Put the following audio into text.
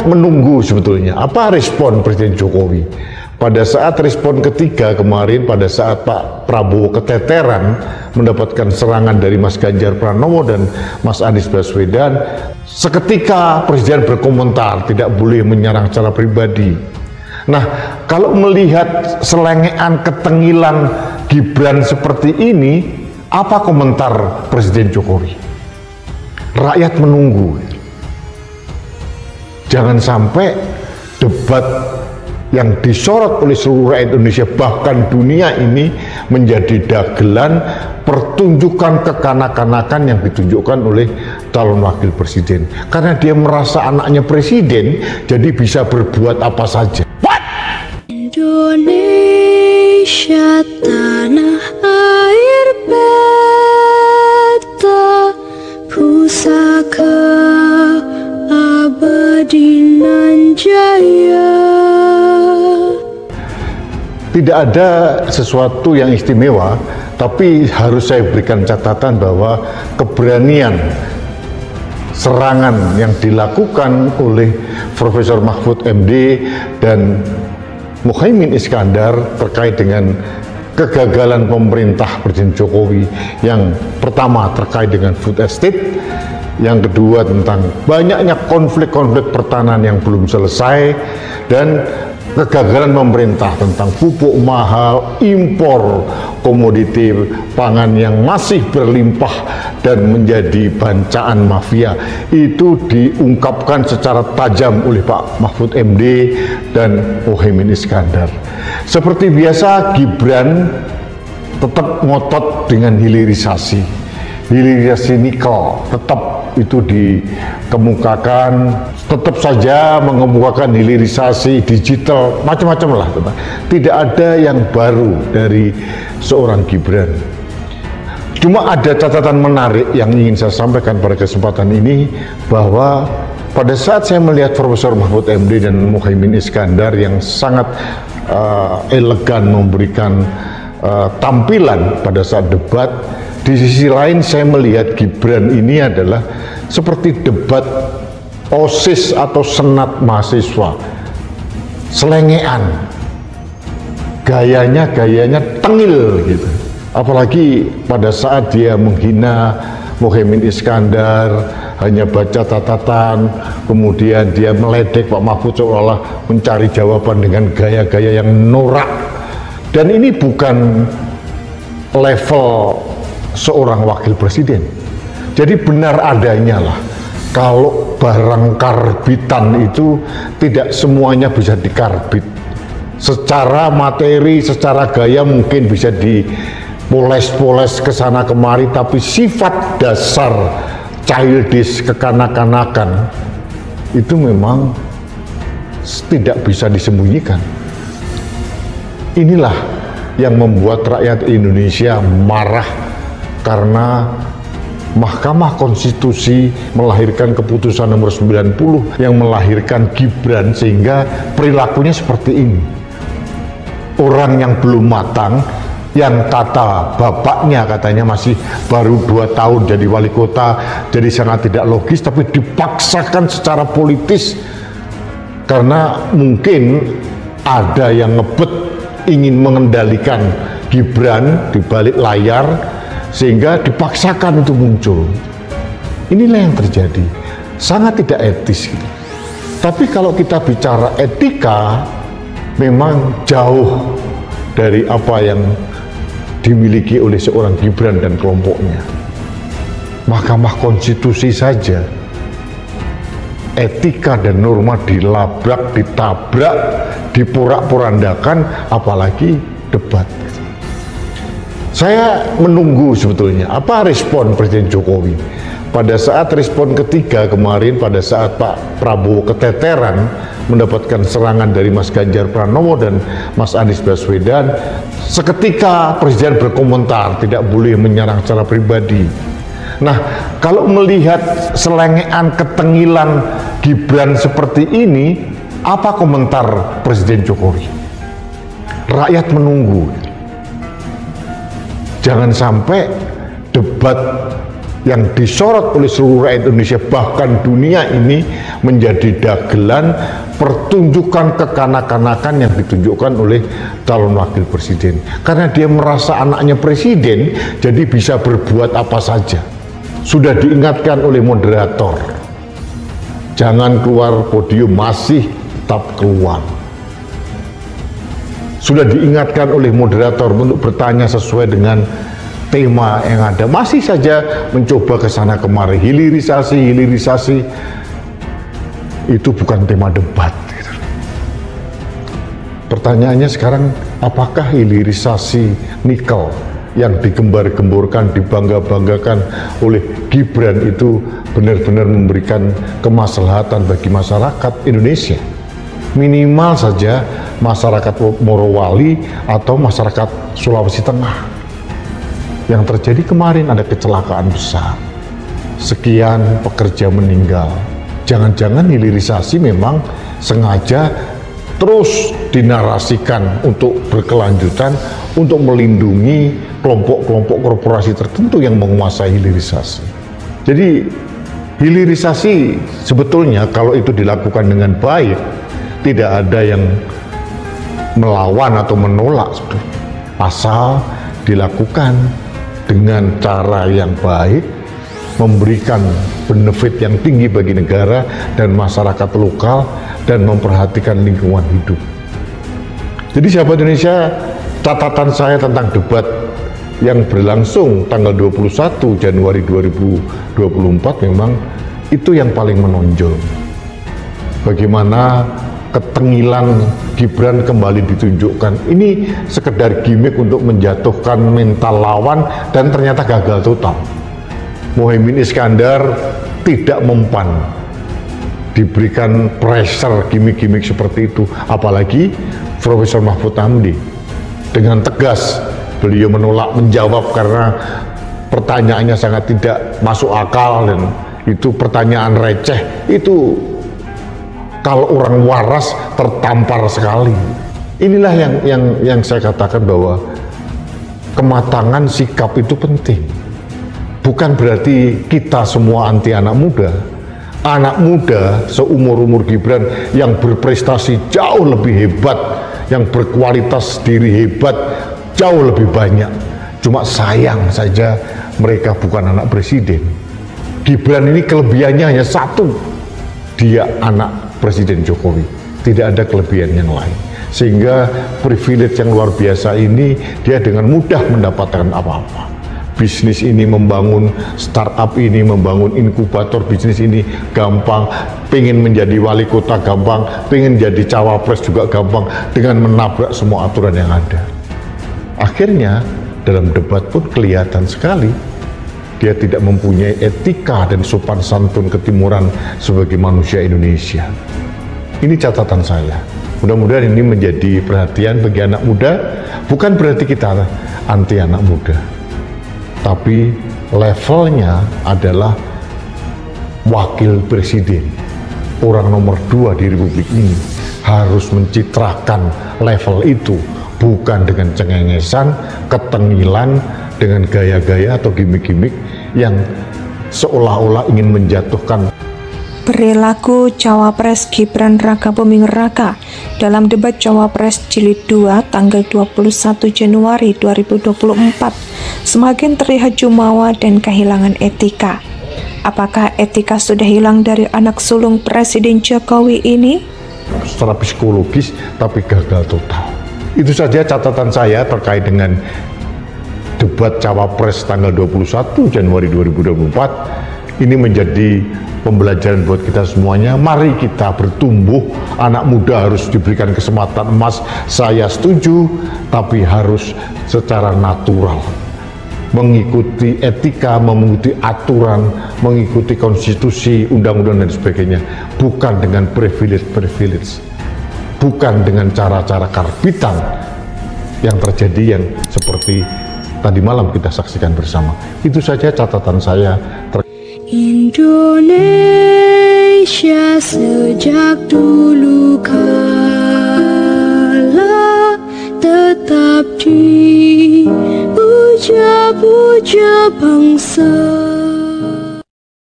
Menunggu sebetulnya apa respon Presiden Jokowi pada saat respon ketiga kemarin, pada saat Pak Prabowo keteteran mendapatkan serangan dari Mas Ganjar Pranowo dan Mas Anies Baswedan. Seketika Presiden berkomentar tidak boleh menyerang secara pribadi. Nah, kalau melihat selengean ketengilan Gibran seperti ini, apa komentar Presiden Jokowi? Rakyat menunggu. Jangan sampai debat yang disorot oleh seluruh rakyat Indonesia, bahkan dunia ini, menjadi dagelan pertunjukan kekanak-kanakan yang ditunjukkan oleh calon wakil presiden. Karena dia merasa anaknya presiden, jadi bisa berbuat apa saja. Indonesia tanah air beta, pusaka abadi nan jaya. Tidak ada sesuatu yang istimewa, tapi harus saya berikan catatan bahwa keberanian serangan yang dilakukan oleh Profesor Mahfud MD dan Muhaimin Iskandar terkait dengan kegagalan pemerintah Presiden Jokowi, yang pertama terkait dengan food estate, yang kedua tentang banyaknya konflik-konflik pertahanan yang belum selesai, dan kegagalan pemerintah tentang pupuk mahal, impor komoditi pangan yang masih berlimpah dan menjadi bancaan mafia, itu diungkapkan secara tajam oleh Pak Mahfud MD dan Muhaimin Iskandar. Seperti biasa, Gibran tetap ngotot dengan hilirisasi nikel, tetap itu dikemukakan, tetap saja mengemukakan hilirisasi digital, macam-macam lah. Tidak ada yang baru dari seorang Gibran. Cuma ada catatan menarik yang ingin saya sampaikan pada kesempatan ini, bahwa pada saat saya melihat Profesor Mahfud MD dan Muhaimin Iskandar yang sangat elegan memberikan tampilan pada saat debat, di sisi lain saya melihat Gibran ini adalah seperti debat OSIS atau senat mahasiswa, selengean, gayanya tengil gitu. Apalagi pada saat dia menghina Muhaimin Iskandar, hanya baca catatan, kemudian dia meledek Pak Mahfud seolah mencari jawaban dengan gaya-gaya yang norak. Dan ini bukan level seorang wakil presiden. Jadi benar adanya lah, kalau barang karbitan itu tidak semuanya bisa dikarbit. Secara materi, secara gaya mungkin bisa dipoles-poles ke sana kemari, tapi sifat dasar childish, kekanak-kanakan, itu memang tidak bisa disembunyikan. Inilah yang membuat rakyat Indonesia marah, karena Mahkamah Konstitusi melahirkan keputusan nomor 90 yang melahirkan Gibran, sehingga perilakunya seperti ini. Orang yang belum matang, yang kata bapaknya katanya masih baru 2 tahun jadi wali kota, jadi sangat tidak logis, tapi dipaksakan secara politis karena mungkin ada yang ngebet ingin mengendalikan Gibran di balik layar, sehingga dipaksakan itu muncul. Inilah yang terjadi, sangat tidak etis gitu. Tapi kalau kita bicara etika, memang jauh dari apa yang dimiliki oleh seorang Gibran dan kelompoknya. Mahkamah Konstitusi saja etika dan norma dilabrak, ditabrak, diporak-porandakan, apalagi debat. Saya menunggu sebetulnya apa respon Presiden Jokowi pada saat respon ketiga kemarin, pada saat Pak Prabowo keteteran mendapatkan serangan dari Mas Ganjar Pranowo dan Mas Anies Baswedan. Seketika Presiden berkomentar tidak boleh menyerang secara pribadi. Nah, kalau melihat selengean ketengilan Gibran seperti ini, apa komentar Presiden Jokowi? Rakyat menunggu. Jangan sampai debat yang disorot oleh seluruh rakyat Indonesia bahkan dunia ini menjadi dagelan pertunjukan kekanak-kanakan yang ditunjukkan oleh calon wakil presiden, karena dia merasa anaknya presiden jadi bisa berbuat apa saja. Sudah diingatkan oleh moderator, jangan keluar podium, masih tetap keluar. Sudah diingatkan oleh moderator untuk bertanya sesuai dengan tema yang ada, masih saja mencoba ke sana kemari, hilirisasi. Itu bukan tema debat gitu. Pertanyaannya sekarang, apakah hilirisasi nikel yang digembar-gemborkan, dibangga-banggakan oleh Gibran itu benar-benar memberikan kemaslahatan bagi masyarakat Indonesia? Minimal saja masyarakat Morowali atau masyarakat Sulawesi Tengah. Yang terjadi kemarin ada kecelakaan besar, sekian pekerja meninggal. Jangan-jangan hilirisasi memang sengaja terus dinarasikan untuk berkelanjutan, untuk melindungi kelompok-kelompok korporasi tertentu yang menguasai hilirisasi. Jadi hilirisasi sebetulnya kalau itu dilakukan dengan baik, tidak ada yang melawan atau menolak, asal dilakukan dengan cara yang baik, memberikan benefit yang tinggi bagi negara dan masyarakat lokal, dan memperhatikan lingkungan hidup. Jadi sahabat Indonesia, catatan saya tentang debat yang berlangsung tanggal 21 Januari 2024 memang itu yang paling menonjol. Bagaimana ketengilan Gibran kembali ditunjukkan. Ini sekedar gimmick untuk menjatuhkan mental lawan dan ternyata gagal total. Muhaimin Iskandar tidak mempan diberikan pressure gimmick-gimmick seperti itu, apalagi Profesor Mahfud MD dengan tegas beliau menolak menjawab karena pertanyaannya sangat tidak masuk akal dan itu pertanyaan receh. Itu kalau orang waras tertampar sekali. Inilah yang saya katakan bahwa kematangan sikap itu penting. Bukan berarti kita semua anti anak muda. Anak muda seumur-umur Gibran yang berprestasi jauh lebih hebat, yang berkualitas diri hebat jauh lebih banyak. Cuma sayang saja mereka bukan anak presiden. Gibran ini kelebihannya hanya satu, dia anak Presiden Jokowi, tidak ada kelebihan yang lain, sehingga privilege yang luar biasa ini dia dengan mudah mendapatkan apa-apa. Bisnis ini membangun, startup ini membangun inkubator bisnis ini gampang, pengen menjadi wali kota gampang, pengen jadi cawapres juga gampang dengan menabrak semua aturan yang ada. Akhirnya dalam debat pun kelihatan sekali dia tidak mempunyai etika dan sopan santun ketimuran sebagai manusia Indonesia. Ini catatan saya. Mudah-mudahan ini menjadi perhatian bagi anak muda. Bukan berarti kita anti anak muda, tapi levelnya adalah wakil presiden, orang nomor 2 di Republik ini harus mencitrakan level itu, bukan dengan cengengesan, ketengilan, dengan gaya-gaya atau gimmick-gimmick yang seolah-olah ingin menjatuhkan. Perilaku Cawapres Gibran Raka Buming Raka dalam debat Cawapres Jilid 2 tanggal 21 Januari 2024 semakin terlihat jumawa dan kehilangan etika. Apakah etika sudah hilang dari anak sulung Presiden Jokowi ini? Secara psikologis tapi gagal total. Itu saja catatan saya terkait dengan debat Cawapres tanggal 21 Januari 2024. Ini menjadi pembelajaran buat kita semuanya. Mari kita bertumbuh. Anak muda harus diberikan kesempatan emas. Saya setuju, tapi harus secara natural, mengikuti etika, mengikuti aturan, mengikuti konstitusi, undang-undang dan sebagainya, bukan dengan privilege, bukan dengan cara-cara karbitan yang terjadi yang seperti tadi malam kita saksikan bersama. Itu saja catatan saya. Indonesia sejak dulu kala tetap dipuja-puja bangsa.